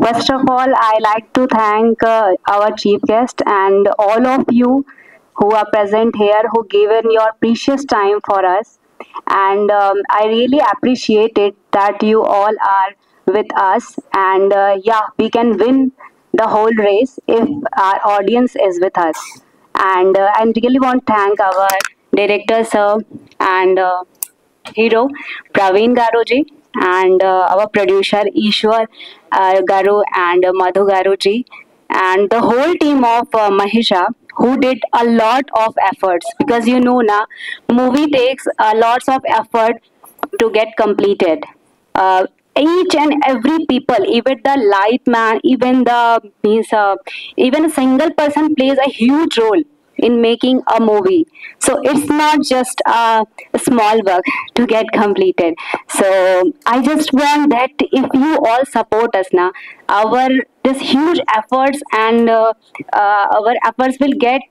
First of all, I like to thank our chief guest and all of you who are present here, who given your precious time for us. And I really appreciate it that you all are with us. And yeah, we can win the whole race if our audience is with us. And I really want to thank our director, sir, and hero Praveen Garoji and our producer Ishwar Garu and Madhu Garuji and the whole team of Mahisha who did a lot of efforts because you know na movie takes lots of effort to get completed. Each and every people, even the light man, even the means, even a single person plays a huge role in making a movie. So it's not just a small work to get completed. So I just want that if you all support us now, our this huge efforts and our efforts will get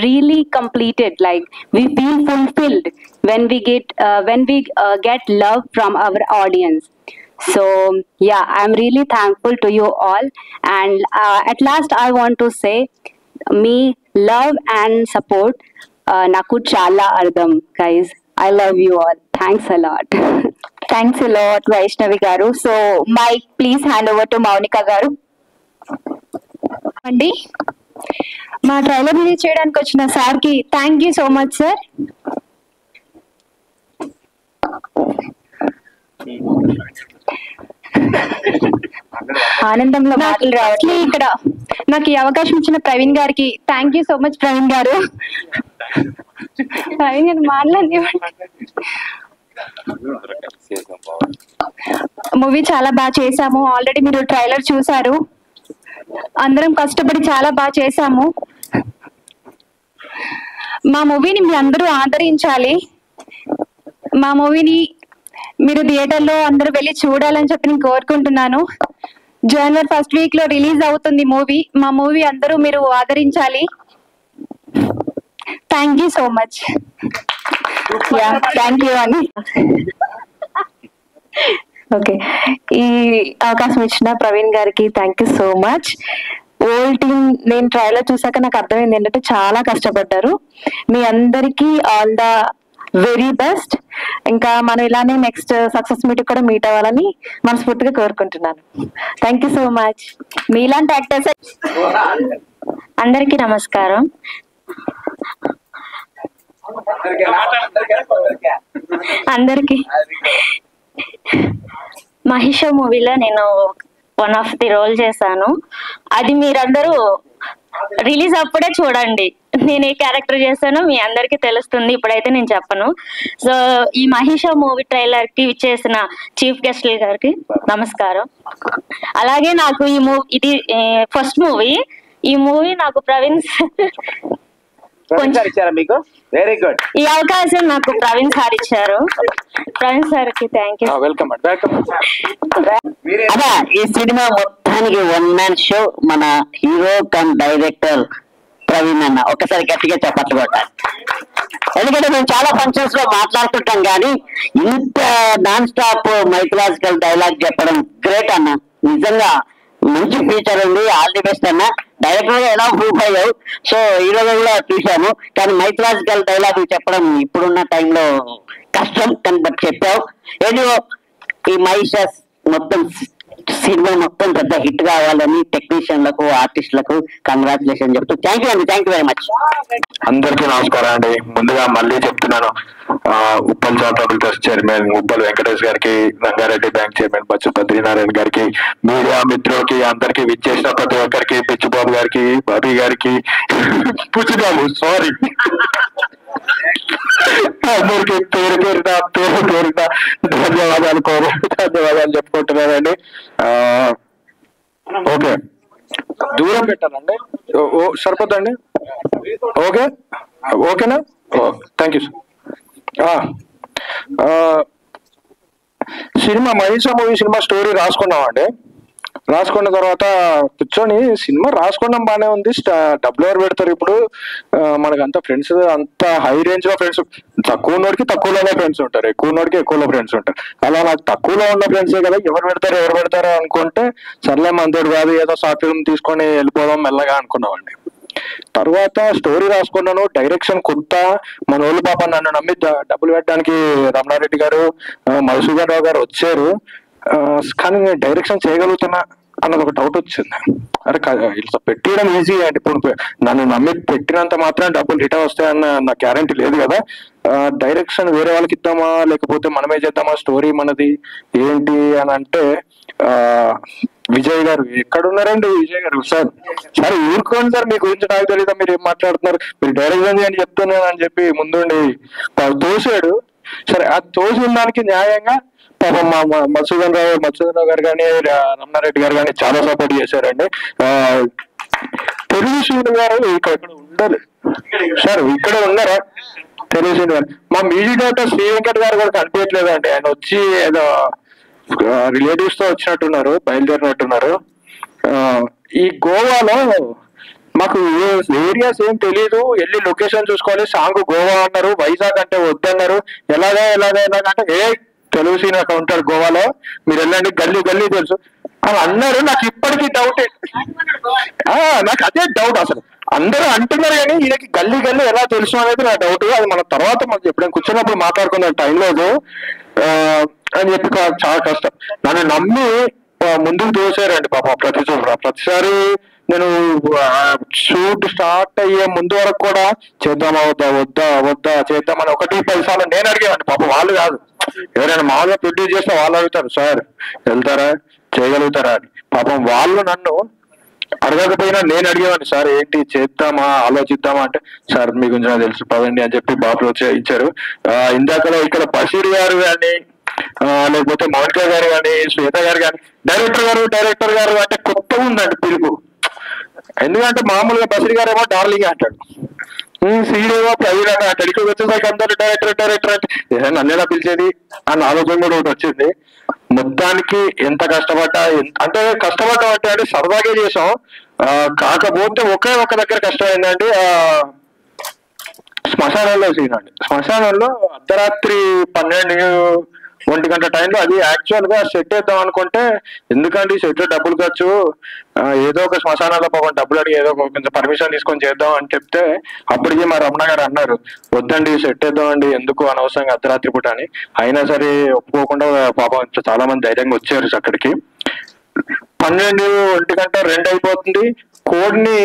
really completed. Like we feel fulfilled when we get love from our audience. So yeah, I'm really thankful to you all. And at last, I want to say, me love and support Naku Chala Ardam, guys. I love you all. Thanks a lot. Thanks a lot, Vaishnavi Garu. So, Mike, please hand over to Maunika Garu. అండి మా trailer release చేయడానికి వచ్చిన సార్కి thank you so much sir. ఆనందంలో మాటలు రావట్లేదు ఇక్కడ నాకు ఈ అవకాశం ఇచ్చిన ప్రవీణ్ గారికి thank you so much Praveen గారు. ప్రవీణ్ గారు మాట్లాడివ్వండి. మూవీ చాలా బాగా చేసాము. ఆల్రెడీ మీరు ట్రైలర్ చూసారు. అందరం కష్టపడి చాలా బాగా చేసాము. మా మూవీని మీ అందరూ ఆదరించాలి. మా మూవీని మీరు థియేటర్లో అందరూ వెళ్ళి చూడాలని చెప్పి నేను కోరుకుంటున్నాను. జనవరి ఫస్ట్ వీక్ లో రిలీజ్ అవుతుంది మూవీ. మా మూవీ అందరూ మీరు ఆదరించాలి. Thank you so much. Thank you అండి. ఓకే, ఈ అవకాశం ఇచ్చిన ప్రవీణ్ గారికి thank you so much. Old team నేను ట్రైలర్ చూసాక నాకు అర్థమైంది ఏంటంటే చాలా కష్టపడ్డారు. మీ అందరికీ ఆల్ ద వెరీ బెస్ట్. ఇంకా మనం ఇలానే నెక్స్ట్ సక్సెస్ మీట్ కూడా మీట్ అవ్వాలని మనస్ఫూర్తిగా కోరుకుంటున్నాను. Thank you so much. మీలాంటి యాక్టర్స్ అందరికీ నమస్కారం. అందరికి మహిష మూవీలో నేను వన్ ఆఫ్ ది రోల్ చేశాను. అది మీరందరూ రిలీజ్ అప్పుడే చూడండి. నేను ఏ క్యారెక్టర్ చేశానో మీ అందరికీ తెలుస్తుంది. ఇప్పుడైతే నేను చెప్పను. సో ఈ మహిష మూవీ ట్రైలర్ కి చేసిన చీఫ్ గెస్ట్ గారికి నమస్కారం. అలాగే నాకు ఈ మూవీ ఇది ఫస్ట్ మూవీ. ఈ మూవీ నాకు ప్రవీణ్ మీకు వెరీ గుడ్. ఈ అవకాశం నాకు ప్రవీణ్ సార్ ఇచ్చారు. ప్రవీణ్ సార్ కి థ్యాంక్ యూ. వెల్కమ్. అదా ఈ సినిమా మొత్తానికి వన్ మ్యాన్ షో. మన హీరో కమ్ డైరెక్టర్ ప్రవీణ్ అన్న ఒకసారి గట్టిగా చెప్పట్లు కొట్టాలి. ఎందుకంటే మేము చాలా ఫంక్షన్స్ లో మాట్లాడుతుంటాం కానీ ఇంత నాన్ స్టాప్ మైథలాజికల్ డైలాగ్ చెప్పడం గ్రేట్ అన్న. నిజంగా మంచి ఫీచర్ ఉంది. ఆల్ ది బెస్ట్ అన్న. డైరెక్టర్ గా ఎలా ప్రూఫ్ అయ్యావు. సో హీరోగా కూడా చూసాము కానీ మైథలాజికల్ డైలాగ్ చెప్పడం ఇప్పుడున్న టైంలో కష్టం కానీ బట్ చెప్పావు. ఏదో ఈ మహిషస్ మొత్తం సినిమా మొత్తం పెద్ద హిట్ కావాలని టెక్నీషియన్లకు ఆర్టిస్టులకు కంగ్రాచులేషన్ చెప్తూ థ్యాంక్ యూ అండి. Thank you very much. అందరికీ నమస్కారం అండి. ముందుగా మళ్ళీ చెప్తున్నాను, Uppal charitable trust chairman Uppal Venkatesh గారికి, రంగారెడ్డి బ్యాంక్ చైర్మన్ బచ్చు బద్రీనారాయణ గారికి, మీడియా మిత్రులకి అందరికి విచ్చేసిన ప్రతి ఒక్కరికి, పిచ్చిబాబు గారికి, బాబీ గారికి, పుచ్చిబాబు సారీ అందరికి పేరున ధన్యవాదాలు చెప్పుకుంటున్నానండి. ఓకే, దూరం పెట్టాలండి. సరిపోద్దండి. ఓకే ఓకేనా? Thank you sir. Cinema Mahisha movie cinema story రాసుకున్నామండి. రాసుకున్న తర్వాత కూర్చొని సినిమా రాసుకోవడం బాగానే ఉంది, డబ్బులు ఎవరు పెడతారు ఇప్పుడు, మనకంతా ఫ్రెండ్స్ అంతా హై రేంజ్ లో ఫ్రెండ్స్, తక్కువ ఉన్నోడికి తక్కువలోనే ఫ్రెండ్స్ ఉంటారు, ఎక్కువ ఉన్నోడికి ఎక్కువలో ఫ్రెండ్స్ ఉంటారు. అలా నాకు తక్కువలో ఉన్న ఫ్రెండ్సే కదా, ఎవరు పెడతారో అనుకుంటే సర్లే మనతోడు కాదు ఏదో షార్ట్ ఫిల్మ్ తీసుకొని వెళ్ళిపోదాం మెల్లగా అనుకున్నామండి. తర్వాత స్టోరీ రాసుకున్నాను, డైరెక్షన్ కొత్త, మన వాళ్ళు పాప నన్ను నమ్మి డబ్బులు పెట్టడానికి రమణారెడ్డి గారు, మధుసూదన్ రావు గారు వచ్చారు. కానీ నేను డైరెక్షన్ చేయగలుగుతున్నా అన్నది ఒక డౌట్ వచ్చింది. అరే ఇట్లా పెట్టడం ఈజీ అండి, ఇప్పుడు నన్ను నమ్మి పెట్టినంత మాత్రం డబ్బులు రిటర్న్ వస్తాయన్న నా గ్యారంటీ లేదు కదా. డైరెక్షన్ వేరే వాళ్ళకి ఇద్దామా లేకపోతే మనమే చేద్దామా, స్టోరీ మనది ఏంటి అని అంటే విజయ్ గారు ఎక్కడున్నారండి? విజయ్ గారు సార్ ఊరుకోండి సార్, మీ గురించి నాకు తెలీదా, మీరు ఏం మాట్లాడుతున్నారు, మీరు డైరెక్షన్ అని చెప్తున్నాను అని చెప్పి ముందుండి తోసాడు. సరే ఆ తోసిన దానికి న్యాయంగా పాపం మా మధుసూదన్ రావు గారు కానీ రమణారెడ్డి గారు కానీ చాలా సపోర్ట్ చేశారండి. తెలుగు శ్రీను గారు ఇక్కడ ఉండాలి సార్, ఇక్కడ ఉన్నారా తెలుగు శ్రీను గారు? మా మ్యూజిక్ డైరెక్టర్ శ్రీ వెంకట్ గారు కూడా కనిపించట్లేదండి, ఆయన వచ్చి ఏదో రిలేటివ్స్ తో వచ్చినట్టున్నారు, బయలుదేరినట్టున్నారు. ఈ గోవాలో మాకు ఏరియాస్ ఏం తెలీదు, వెళ్ళి లొకేషన్ చూసుకోవాలి, సాంగ్ గోవా అన్నారు, వైజాగ్ అంటే వద్దన్నారు, ఎలాగంటే తెలుగు సీన్ అక్కడ ఉంటాడు గోవాలో, మీరు వెళ్ళండి, గల్లీ తెలుసు అని అన్నారు. నాకు ఇప్పటికీ డౌటే, నాకు అదే డౌట్, అసలు అందరూ అంటున్నారు కానీ ఈయనకి గల్లీ ఎలా తెలుసు అనేది నా డౌట్. అది మన తర్వాత మనకి ఎప్పుడైనా కూర్చున్నప్పుడు మాట్లాడుకున్న టైం లేదు అని చెప్పి చాలా కష్టం. నన్ను నమ్మి ముందుకు తోసారండి పాప. ప్రతిసారి నేను షూట్ స్టార్ట్ అయ్యే ముందు వరకు కూడా చేద్దామా వద్దా చేద్దామని 1-10 సార్లు నేను అడిగేవాడిని. పాప వాళ్ళు కాదు, ఎవరైనా మామూలుగా ప్రొడ్యూస్ చేస్తే వాళ్ళు అడుగుతారు, సార్ వెళ్తారా, చేయగలుగుతారా అని. పాపం వాళ్ళు నన్ను అడగకపోయినా నేను అడిగేవాడిని, సార్ ఏంటి చేద్దామా ఆలోచిద్దామా అంటే, సార్ మీ గురించి నాకు తెలుసు పదండి అని చెప్పి బాబు ఇచ్చారు. ఇందాకలో ఇక్కడ బషీర్ గారు కానీ లేకపోతే మౌనిక గారు కానీ శ్వేత గారు కానీ డైరెక్టర్ గారు అంటే కొత్తగా ఉందండి పిలుపు. ఎందుకంటే మామూలుగా బషీర్ గారు ఏమో డార్లింగ్ అంటాడు, సీడేమో ప్రవీణ్ అని అంటాడు, ఇక్కడికి వచ్చేసరికి అందరూ డైరెక్టర్ అంటే నన్నేలా పిలిచేది అన్న ఆలోచన కూడా ఒకటి వచ్చింది. మొత్తానికి ఎంత కష్టపడ్డా, అంటే కష్టపడ్డా అంటే సరదాగే చేసాం. కాకపోతే ఒకే ఒక దగ్గర కష్టం ఏంటంటే శ్మశానంలో సీన్ అండి. శ్మశానంలో అర్ధరాత్రి 12-1 గంట టైంలో, అది యాక్చువల్ గా సెట్ వేద్దాం అనుకుంటే, ఎందుకంటే సెట్ డబ్బులు ఖర్చు, ఏదో ఒక శ్మశానంలో పాపం డబ్బులు అడిగి ఏదో కొంచెం పర్మిషన్ తీసుకొని చేద్దాం అని చెప్తే, అప్పటికి మా రమణ గారు అన్నారు, వద్దండి సెట్ వేద్దాం అండి, ఎందుకు అనవసరంగా అర్ధరాత్రి పూట అని. అయినా సరే ఒప్పుకోకుండా పాపం చాలా మంది ధైర్యంగా వచ్చారు అక్కడికి. 12-1 గంట 2 అయిపోతుంది. కోడ్ని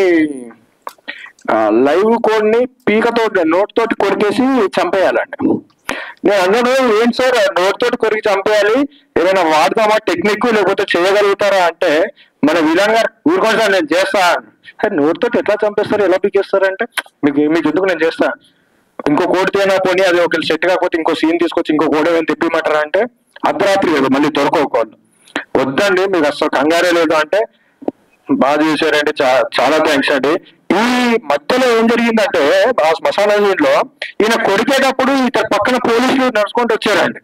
లైవ్ కోడ్ని పీకతో నోట్ తోటి కొరికేసి చంపేయాలండి. నేను అన్నాను, ఏంటి సార్ నోట్ తోటి కొరికి చంపేయాలి, ఏమైనా వాడతామా టెక్నిక్, లేకపోతే చేయగలుగుతారా అంటే, మన విలన్ గారు ఊరుకోండి సార్ నేను చేస్తా. నోట్ తోటి ఎట్లా చంపేస్తారు, ఎలా పీకేస్తారంటే, మీకు ఎందుకు నేను చేస్తా, ఇంకో కోడి తేనా పోనీ, అది ఒక సెట్ కాకపోతే ఇంకో సీన్ తీసుకొచ్చి ఇంకో కోడి ఏమైనా తెప్పిమంటారా అంటే, అర్ధరాత్రి లేదు మళ్ళీ దొరకకోవాలి, వద్దండి మీకు అసలు కంగారే లేదు అంటే, బాగా చేశారండి, చాలా థ్యాంక్స్ అండి. ఈ మధ్యలో ఏం జరిగిందంటే, ఆ శ్మశాన లో ఈయన కొరికేటప్పుడు ఇతర పక్కన పోలీసులు నడుచుకుంటూ వచ్చారండి.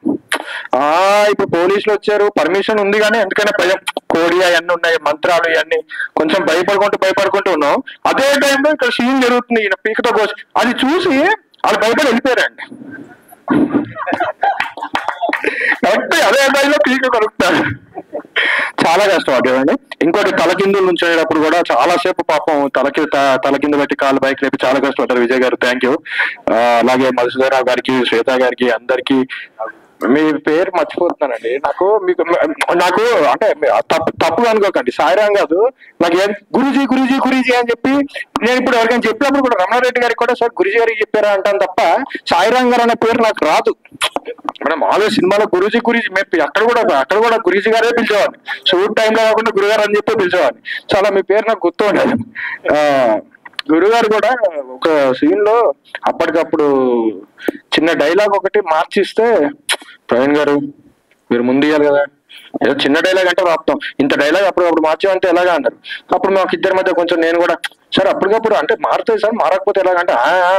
ఇప్పుడు పోలీసులు వచ్చారు, పర్మిషన్ ఉంది కానీ ఎందుకైనా భయం, కోడి అవన్నీ ఉన్నాయి, మంత్రాలు ఇవన్నీ, కొంచెం భయపడుకుంటూ ఉన్నాం. అదే టైంలో ఇక్కడ సీన్ జరుగుతుంది, ఈయన పీకతో కోసి, అది చూసి వాళ్ళు భయపడి వెళ్ళిపోయారండి. కరెక్ట్ అదే టైంలో పీక కొరుకుతారు, చాలా కష్టపడ్డాడండి. ఇంకోటి తలకిందుల నుంచి వెళ్ళేటప్పుడు కూడా చాలా సేపు పాపం తల కింద పెట్టి కాళ్ళు బైక్ లేపి చాలా కష్టపడ్డారు విజయ్ గారు, థ్యాంక్ యూ. అలాగే మధుసూదన్ రావు గారికి, శ్వేత గారికి, అందరికి. మీ పేరు మర్చిపోతున్నానండి, నాకు అంటే తప్పుగా అనుకోకండి, సాయిరాం కాదు, నాకు ఏం గురూజీ అని చెప్పి నేను ఇప్పుడు ఎవరికైనా చెప్పినప్పుడు కూడా రమణారెడ్డి గారికి కూడా సార్ గురూజీ గారికి చెప్పారా అంటాను తప్ప, సాయిరాం గారు అనే పేరు నాకు రాదు. మనం మామూలుగా సినిమాలో గురూజీ మేము అక్కడ కూడా గురూజీ గారే పిలిచేవాడిని, షూట్ టైంలో కాకుండా గురుగారు అని చెప్పి పిలిచేవాడిని. చాలా మీ పేరు నాకు గుర్తు ఉండదు. గురుగారు కూడా ఒక సీన్ లో అప్పటికప్పుడు చిన్న డైలాగ్ ఒకటి మార్చిస్తే, ప్రవీణ్ గారు మీరు ముందు ఇవ్వాలి కదా, ఏదో చిన్న డైలాగ్ అంటే రాపుతాం, ఇంత డైలాగ్ అప్పుడు మార్చామంటే ఎలాగా అన్నారు. అప్పుడు మాకు ఇద్దరి మధ్య కొంచెం నేను కూడా, సార్ అప్పటికప్పుడు అంటే మారుతాయి సార్, మారకపోతే ఎలాగంటే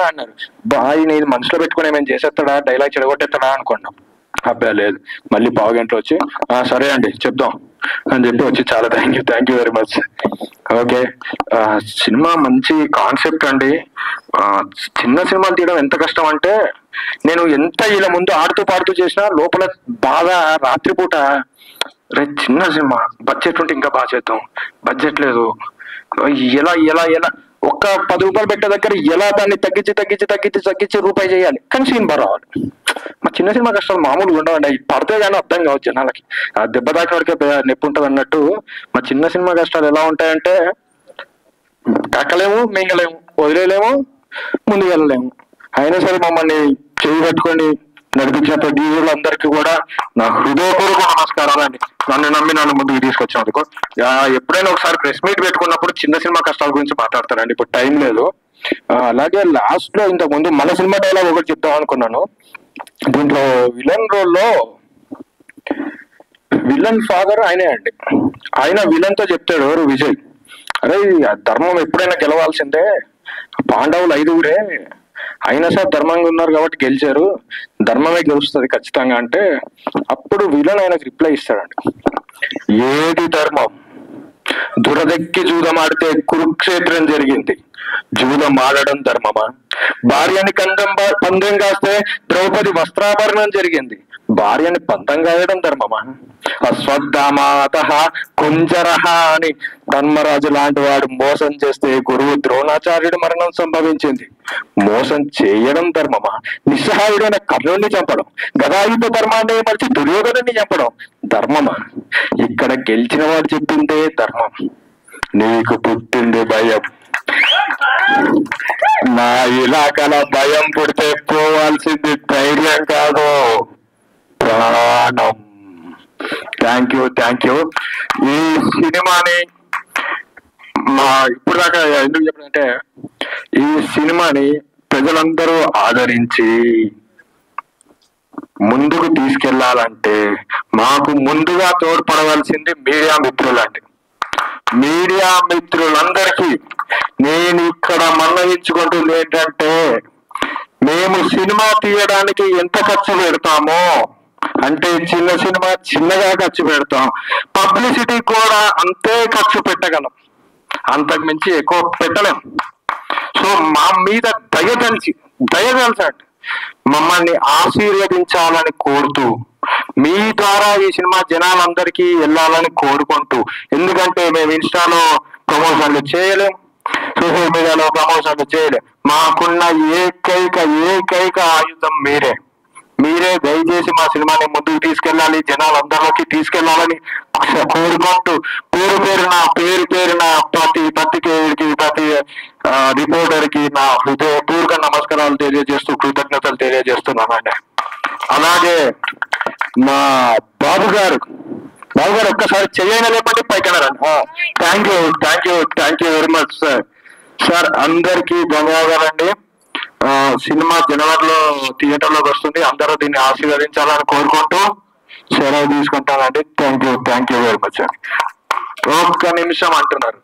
అన్నారు. బాయ్ నేను మనసులో పెట్టుకుని ఏమైనా చేసేస్తాడా, డైలాగ్ చెడగొట్టేస్తాడా అనుకున్నాం. అబ్బాయి లేదు, మళ్ళీ 1/2 గంటలో వచ్చి సరే అండి చెప్దాం అని చెప్పి వచ్చి చాలా thank you very much. Okay, cinema మంచి కాన్సెప్ట్ అండి. చిన్న సినిమాలు తీయడం ఎంత కష్టం అంటే, నేను ఎంత ఇలా ముందు ఆడుతూ పాడుతూ చేసినా లోపల బాగా రాత్రిపూట చిన్న సినిమా బడ్జెట్ ఉంటే ఇంకా బాగా చేద్దాం, బడ్జెట్ లేదు, ఎలా ఎలా ఎలా ఒక్క 10 రూపాయలు పెట్టే దగ్గర ఎలా దాన్ని తగ్గించి రూపాయి చేయాలి, కానీ సినిమా రావాలి. మా చిన్న సినిమా కష్టాలు మామూలుగా ఉండవండి, పడితే కానీ అర్థం కావచ్చు జనాలకి, ఆ దెబ్బ దాకా వరకే నొప్పి ఉంటుంది అన్నట్టు. మా చిన్న సినిమా కష్టాలు ఎలా ఉంటాయంటే, కక్కలేము, మింగలేము, వదిలేలేము, ముందుకు వెళ్ళలేము. అయినా సరే మమ్మల్ని చేయి పట్టుకొని నడిపించిన ప్రొడ్యూసర్లు అందరికీ కూడా నా హృదయపూర్వక నమస్కారాలండి. నన్ను నమ్మి నన్ను ముందుకు తీసుకొచ్చినందుకు. ఎప్పుడైనా ఒకసారి ప్రెస్ మీట్ పెట్టుకున్నప్పుడు చిన్న సినిమా కష్టాల గురించి మాట్లాడతారండి, ఇప్పుడు టైం లేదు. అలాగే లాస్ట్ లో ఇంతకు ముందు మన సినిమా డైలాగ్ ఒకటి చెప్తాం అనుకున్నాను. దీంట్లో విలన్ రోల్లో విలన్ ఫాదర్ ఆయనే అండి. ఆయన విలన్ తో చెప్తాడు, ఎవరు విజయ్, అరే ధర్మం ఎప్పుడైనా గెలవాల్సిందే, పాండవులు 5గురే అయినా సార్ ధర్మంగా ఉన్నారు కాబట్టి గెలిచారు, ధర్మమే గెలుస్తుంది ఖచ్చితంగా అంటే, అప్పుడు విలన్ ఆయనకు రిప్లై ఇస్తాడండి, ఏది ధర్మం, దురదెక్కి జూదమాడితే కురుక్షేత్రం జరిగింది, జూదం ఆడడం ధర్మమా, భార్యని పందెం కాస్తే ద్రౌపది వస్త్రాభరణం జరిగింది, భార్యని పందం కాయడం ధర్మమా, అశ్వత్థామాత కుంజరహ అని ధర్మరాజు లాంటి వాడు మోసం చేస్తే గురువు ద్రోణాచార్యుడి మరణం సంభవించింది, మోసం చేయడం ధర్మమా, నిస్సహాయుడైన కర్ణుడిని చంపడం, గదాయుధ ధర్మాన్ని మరిచి దుర్యోధనుడిని చంపడం ధర్మమా, ఇక్కడ గెలిచిన వాడు చెప్పిందే ధర్మం, నీకు పుట్టింది భయం, నా ఇలాకల భయం పుడితే పోవాల్సింది ధైర్యం కాదు ప్రాణం. Thank you. ఈ సినిమాని ఇప్పుడు దాకా ఎందుకు చెప్పాలంటే, ఈ సినిమాని ప్రజలందరూ ఆదరించి ముందుకు తీసుకెళ్లాలంటే మాకు ముందుగా తోడ్పడవలసింది మీడియా మిత్రులండి. మీడియా మిత్రులందరికీ నేను ఇక్కడ మన్నవించుకుంటుంది ఏంటంటే, మేము సినిమా తీయడానికి ఎంత ఖర్చు పెడతామో అంటే, చిన్న సినిమా చిన్నగా ఖర్చు పెడతాం, పబ్లిసిటీ కూడా అంతే ఖర్చు పెట్టగలం, అంతకు మించి ఎక్కువ పెట్టలేం. సో మా మీద దయదలిచి మమ్మల్ని ఆశీర్వదించాలని కోరుతూ, మీ ద్వారా ఈ సినిమా జనాలందరికీ వెళ్ళాలని కోరుకుంటూ, ఎందుకంటే మేము ఇన్స్టాలో ప్రమోషన్లు చేయలేం, సోషల్ మీడియాలో ప్రమోషన్లు చేయలేం, మాకున్న ఏకైక ఆయుధం మీరే దయచేసి మా సినిమాని ముందుకు తీసుకెళ్ళాలి, జనాలందరిలోకి తీసుకెళ్లాలని కోరుకుంటూ, పేరు పేరున ప్రతి పత్రికేయుడికి, ప్రతి రిపోర్టర్ కి నా హృదయపూర్వక నమస్కారాలు తెలియజేస్తూ, కృతజ్ఞతలు తెలియజేస్తున్నానండి. అలాగే మా బాబు గారు ఒక్కసారి చెయ్యని లేపండి పైకన్నారండి. Thank you very much sir. అందరికీ ధన్యవాదాలండి. సినిమా జనవరిలో థియేటర్లోకి వస్తుంది, అందరూ దీన్ని ఆశీర్వదించాలని కోరుకుంటూ సెలవు తీసుకుంటానండి. Thank you very much. ఒక్క నిమిషం అంటున్నారు.